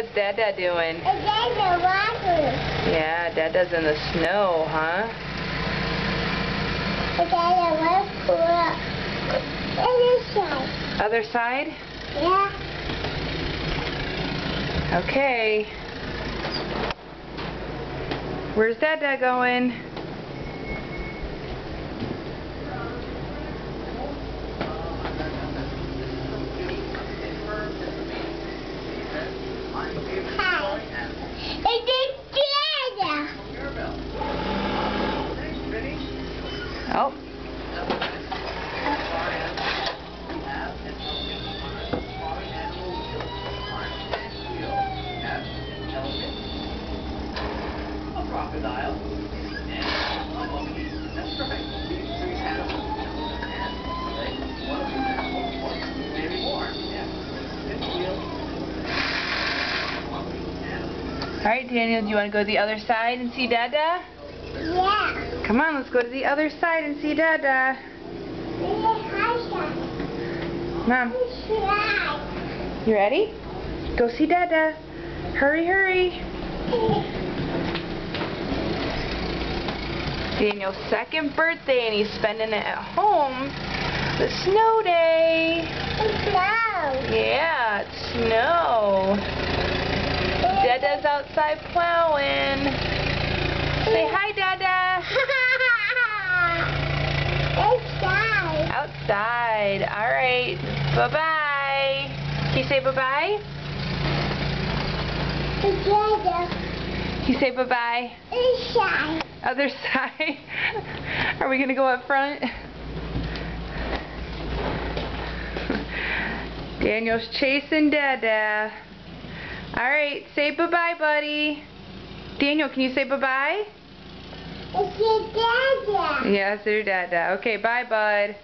What's Dada doing? Dada walking. Yeah, Dada's in the snow, huh? Dada walking. Other side. Other side? Yeah. Okay. Where's Dada going? Hi. It's Dada. Oh. Crocodile. That's right. These three animals and one of these animals, maybe more. Alright, Daniel, do you want to go to the other side and see Dada? Yeah. Come on, let's go to the other side and see Dada. Mom, you ready? Go see Dada. Hurry, hurry. Daniel's second birthday and he's spending it at home. The snow day. It's snow. Yeah, it's snow. Dada's outside plowing. Say hi, Dada. Outside. Outside. Alright. Bye-bye. Can you say bye-bye? Dada. Can you say bye-bye? Inside. Other side. Are we going to go up front? Daniel's chasing Dada. Alright, say bye-bye, buddy. Daniel, can you say bye-bye? It's your Dada. Yes, your Dada. Okay, bye, bud.